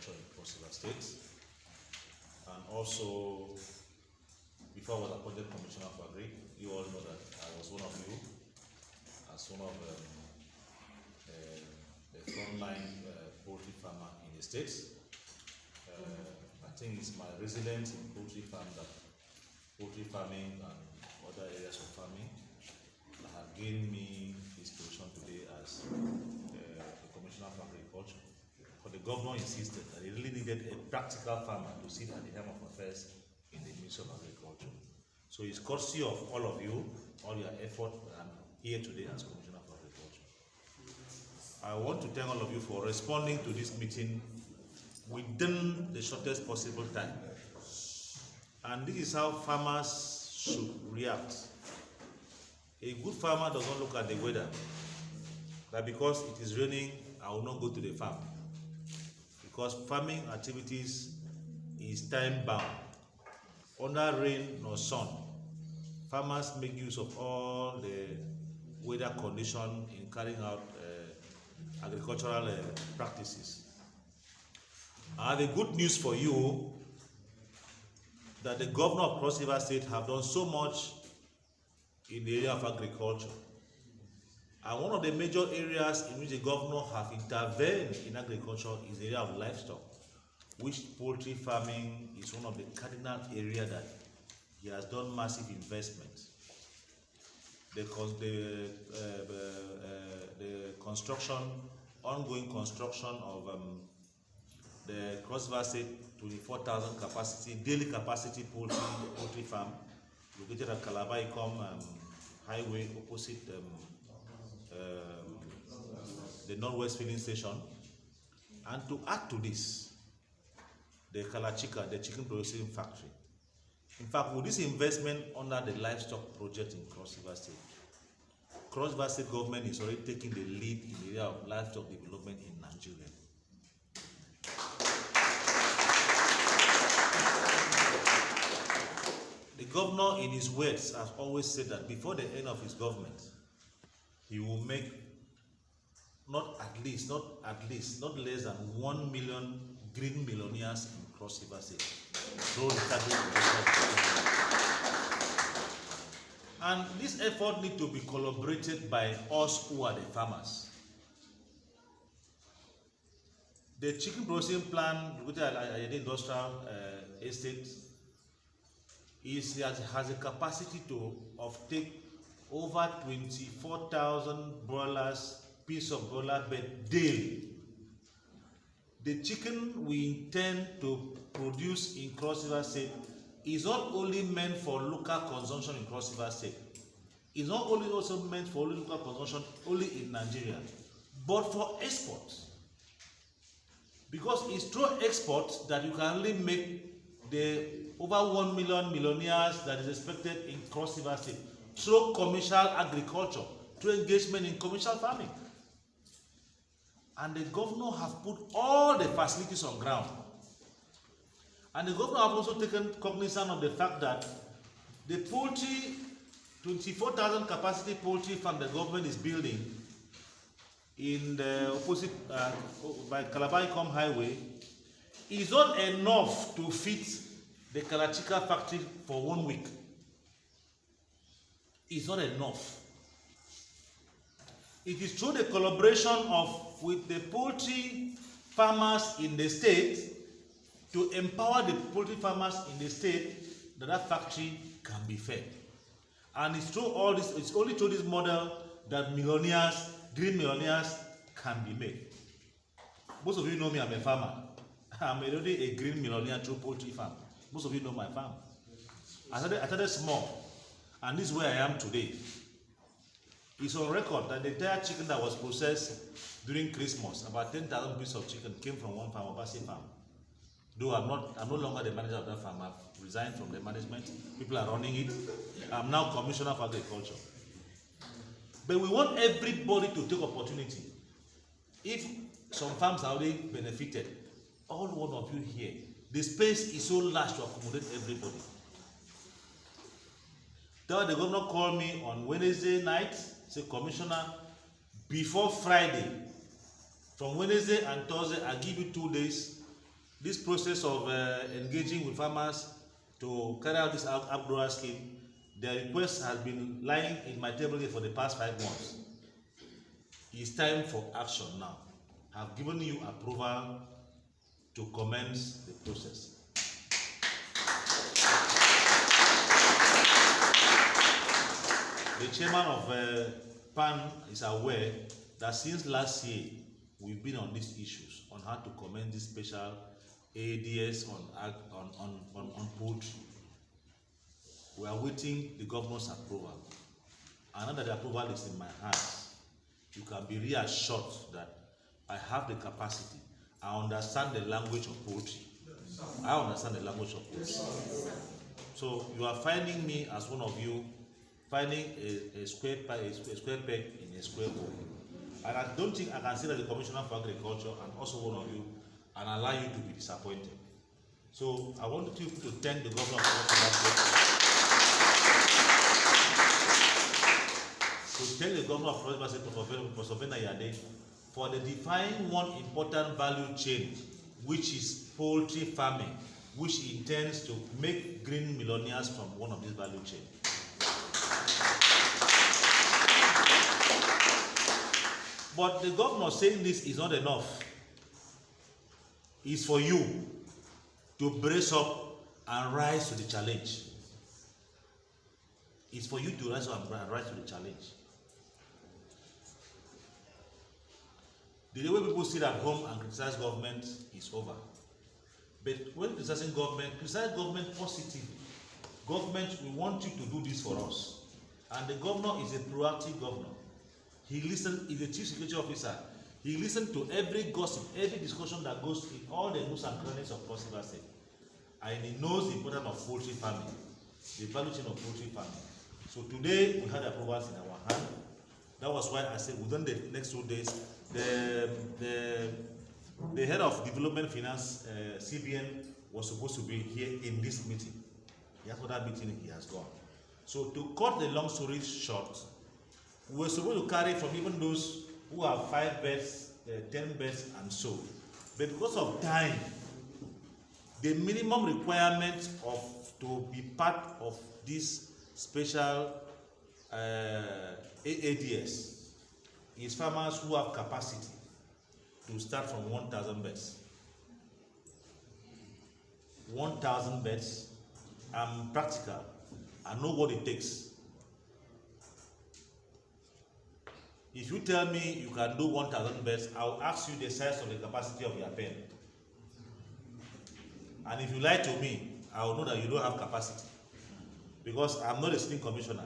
Agriculture in Cross River State. And also, before I was appointed Commissioner for Agri, you all know that I was one of you, as one of the frontline poultry farmer in the States. I think it's my residence in poultry farming and other areas of farming that have gained me this position today as the Commissioner for Agriculture. But the governor insisted that he really needed a practical farmer to sit at the helm of affairs in the Ministry of Agriculture. So it's courtesy of all of you, all your effort, I'm here today as Commissioner for Agriculture. I want to thank all of you for responding to this meeting within the shortest possible time. And this is how farmers should react. A good farmer does not look at the weather, that because it is raining, I will not go to the farm. Because farming activities is time bound. Under rain nor sun, farmers make use of all the weather condition in carrying out agricultural practices. I have a good news for you that the governor of Cross River State have done so much in the area of agriculture. And one of the major areas in which the governor have intervened in agriculture is the area of livestock, which poultry farming is one of the cardinal areas that he has done massive investments. The ongoing construction of the Cross River State 24,000 capacity, daily capacity poultry farm located at Calachika Highway opposite the Northwest Filling Station. And to add to this, the Calachika, the chicken processing factory. In fact, with this investment under the livestock project in Cross River State, Cross River State government is already taking the lead in the area of livestock development in Nigeria. The governor, in his words, has always said that before the end of his government, he will make not less than 1 million green millionaires in Cross River State. And this effort needs to be collaborated by us who are the farmers. The chicken processing plant located at the industrial estate has a capacity of take over 24,000 broilers, piece of broiler bed daily. The chicken we intend to produce in Cross River State is not only meant for local consumption in Cross River State. It's not only also meant for local consumption only in Nigeria, but for export. Because it's through export that you can really make the over 1 million millionaires that is expected in Cross River State through commercial agriculture, through engagement in commercial farming. And the governor have put all the facilities on ground. And the governor have also taken cognizance of the fact that the poultry, 24,000 capacity poultry farm the government is building in the opposite by Calachika Highway is not enough to feed the Calachika factory for 1 week. It's not enough. It is through the collaboration with the poultry farmers in the state to empower the poultry farmers in the state that factory can be fed. And it's through all this, it's only through this model that millionaires, green millionaires can be made. Most of you know me, I'm a farmer. I'm already a green millionaire through poultry farm. Most of you know my farm. I started small, and this is where I am today. It's on record that the entire chicken that was processed during Christmas, about 10,000 pieces of chicken came from one farm, Obasi farm. Though I'm no longer the manager of that farm, I've resigned from the management. People are running it. I'm now Commissioner for Agriculture. But we want everybody to take opportunity. If some farms are already benefited, all one of you here, the space is so large to accommodate everybody. That's why the governor called me on Wednesday night, said, Commissioner, before Friday, from Wednesday and Thursday, I'll give you 2 days this process of engaging with farmers to carry out this outgrower scheme, the request has been lying in my table here for the past 5 months. It's time for action now. I've given you approval to commence the process. The chairman of PAN is aware that since last year we've been on these issues on how to commence this special AADS on poultry. We are waiting the governor's approval. And now that the approval is in my hands, you can be reassured that I have the capacity. I understand the language of poultry. I understand the language of poultry. So you are finding me as one of you finding a square peg in a square hole. And I don't think I can say that the Commissioner for Agriculture and also one of you and allow you to be disappointed. So I want you to thank the governor for to tell the governor of Florida State for the defining one important value chain, which is poultry farming, which he intends to make green millionaires from one of these value chains. But the governor saying this is not enough. It's for you to brace up and rise to the challenge. It's for you to rise up and rise to the challenge. The way people sit at home and criticize government is over. But when criticizing government, criticize government positively. Government, we want you to do this for us. And the governor is a proactive governor. He listened, he's the chief security officer. He listened to every gossip, every discussion that goes in all the nooks and crannies of Cross River State. And he knows the importance of poultry farming, the value chain of poultry farming. So today we had approvals in our hand. That was why I said within the next 2 days, the head of development finance, CBN, was supposed to be here in this meeting. He has that meeting, he has gone. So to cut the long story short, we were supposed to carry from even those who have 5 beds, 10 beds, and so. But because of time, the minimum requirement to be part of this special AADS is farmers who have capacity to start from 1,000 beds. 1,000 beds. I'm practical. I know what it takes. If you tell me you can do 1,000 beds, I'll ask you the size of the capacity of your pen. And if you lie to me, I will know that you don't have capacity. Because I'm not a sitting commissioner.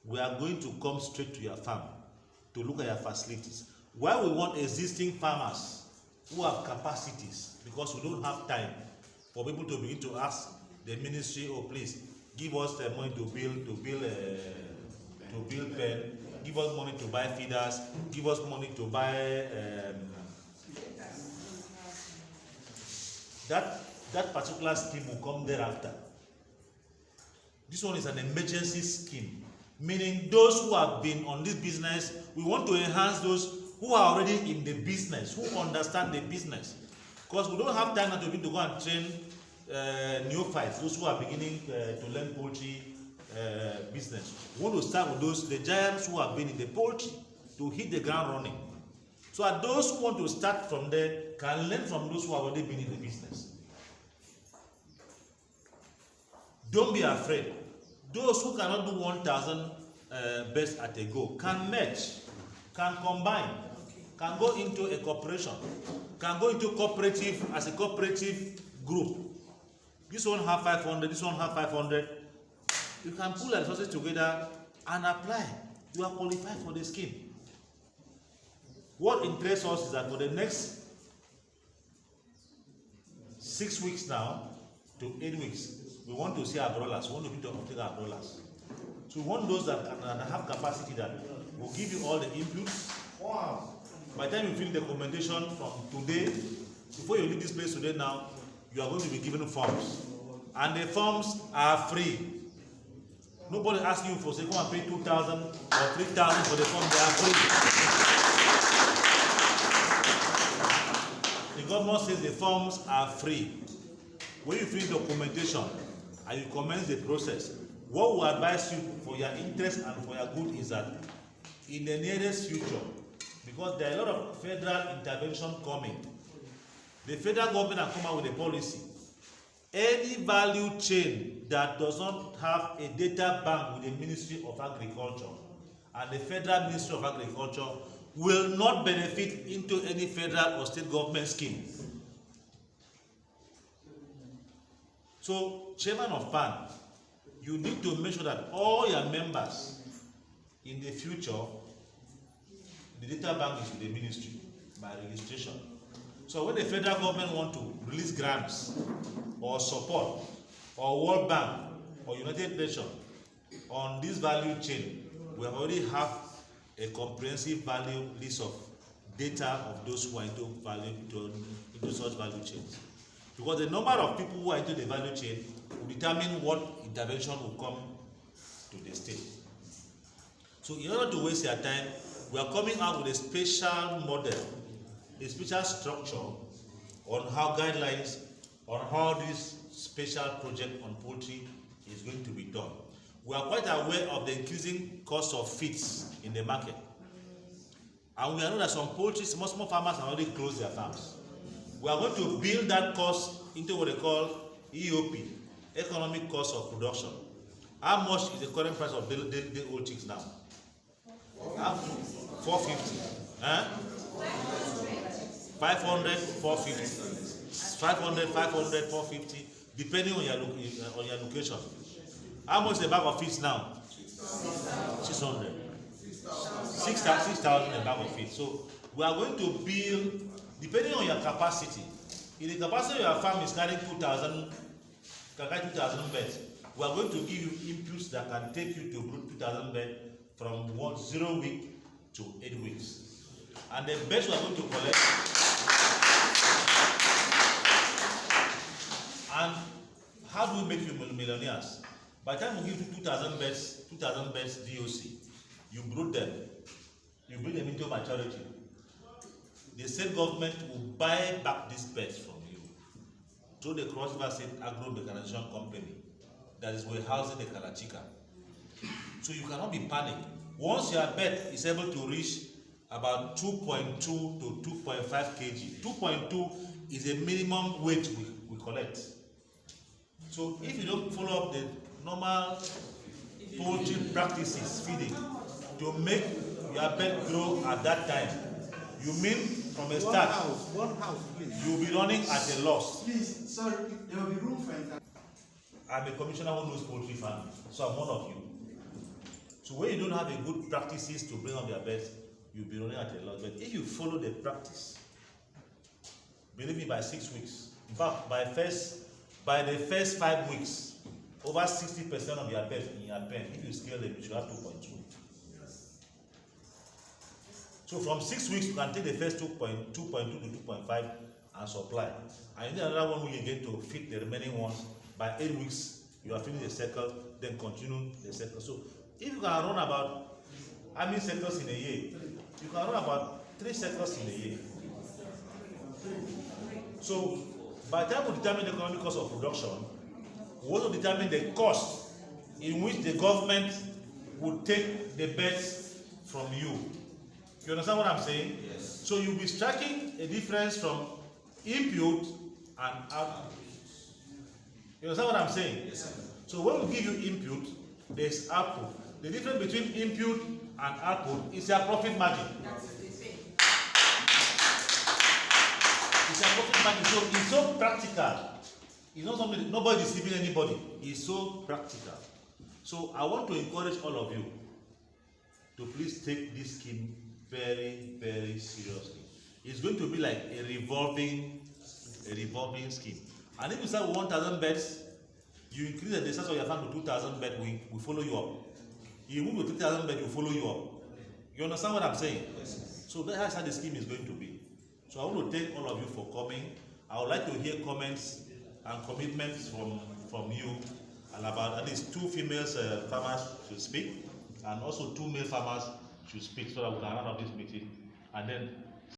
We are going to come straight to your farm to look at your facilities. Why we want existing farmers who have capacities? Because we don't have time for people to begin to ask the ministry, oh please, give us the money to build pen, give us money to buy feeders, give us money to buy that particular scheme will come thereafter. This one is an emergency scheme, meaning those who have been on this business, we want to enhance those who are already in the business, who understand the business. Because we don't have time now to go and train neophytes, those who are beginning to learn poultry business. We want to start with those, the giants who have been in the poultry, to hit the ground running. So that those who want to start from there can learn from those who have already been in the business. Don't be afraid. Those who cannot do 1,000 beds at a go can merge, can combine, can go into a corporation, can go into cooperative as a cooperative group. This one have 500, this one have 500. You can pull the resources together and apply. You are qualified for the scheme. What interests us is that for the next 6 weeks now to 8 weeks, we want to see our dollars. We want to be able to obtain our dollars. So we want those that have capacity that will give you all the inputs. Wow. By the time you fill the recommendation from today, before you leave this place today now, you are going to be given forms. And the forms are free. Nobody asks you for say go and pay 2,000 or 3,000 for the form. They are free. the governor says the forms are free. When you finish documentation and you commence the process, what we advise you for your interest and for your good is that in the nearest future, because there are a lot of federal intervention coming, the federal government has come out with a policy. Any value chain that does not have a data bank with the Ministry of Agriculture and the Federal Ministry of Agriculture will not benefit into any federal or state government scheme. So, Chairman of PAN, you need to make sure that all your members in the future, the data bank is with the ministry by registration. So when the federal government want to release grants or support or World Bank or United Nations on this value chain, we already have a comprehensive value list of data of those who are into such value chains. Because the number of people who are into the value chain will determine what intervention will come to the state. So in order to waste your time, we are coming out with a special model, a special structure on how guidelines, on how this special project on poultry is going to be done. We are quite aware of the increasing cost of feeds in the market. And we know that some poultry, small farmers have already closed their farms. We are going to build that cost into what they call EOP, economic cost of production. How much is the current price of the old chicks now? 450. 500, 450. 500, 450, depending on your location. How much is the bag of fish now? 600. 6,000 a bag of fish. So we are going to build, depending on your capacity. If the capacity of your farm is carrying 2,000 beds, we are going to give you inputs that can take you to 2,000 beds from 0 week to 8 weeks. And the beds we are going to collect. And how do we make you millionaires? By the time we give you 2,000 beds DOC, you brood them, you bring them into maturity. The state government will buy back these beds from you through the Cross River State Agro Mechanization Company that is warehousing the Calachika. So you cannot be panicked. Once your bed is able to reach about 2.2 to 2.5 kg, 2.2 is a minimum weight we collect. So if you don't follow up the normal poultry practices, feeding, to make your bed grow at that time, you mean from a start, one house, please. You'll be running at a loss. Please, sorry, there will be room for it. I'm a commissioner who knows poultry farming, so I'm one of you. So when you don't have a good practices to bring up your beds, you'll be running at a loss. But if you follow the practice, believe me, by 6 weeks, in fact, by the first 5 weeks, over 60% of your beds in your pen, if you scale them, you should have 2.2. So from 6 weeks, you can take the first 2.2 to 2.5 and supply. And you need another 1 week again to fit the remaining ones. By 8 weeks, you are finished the cycle, then continue the cycle. So if you can run about how many cycles in a year? You can run about 3 cycles in a year. So by the time we determine the economic cost of production, we also determine the cost in which the government would take the beds from you. You understand what I'm saying? Yes. So you'll be striking a difference from input and output. You understand what I'm saying? Yes, sir. So when we give you input, there's output. The difference between input and output is your profit margin. It's a profit margin. So it's so practical. It's not something nobody is deceiving anybody. It's so practical. So I want to encourage all of you to please take this scheme very, very seriously. It's going to be like a revolving scheme. And if you start with 1,000 beds, you increase the size of your farm to 2,000 beds, we follow you up. You move to 3,000 beds, we follow you up. You understand what I'm saying? Yes. So that's how the scheme is going to be. So I want to thank all of you for coming. I would like to hear comments and commitments from you, and about at least 2 female farmers should speak, and also 2 male farmers should speak, so that we can run up this meeting, and then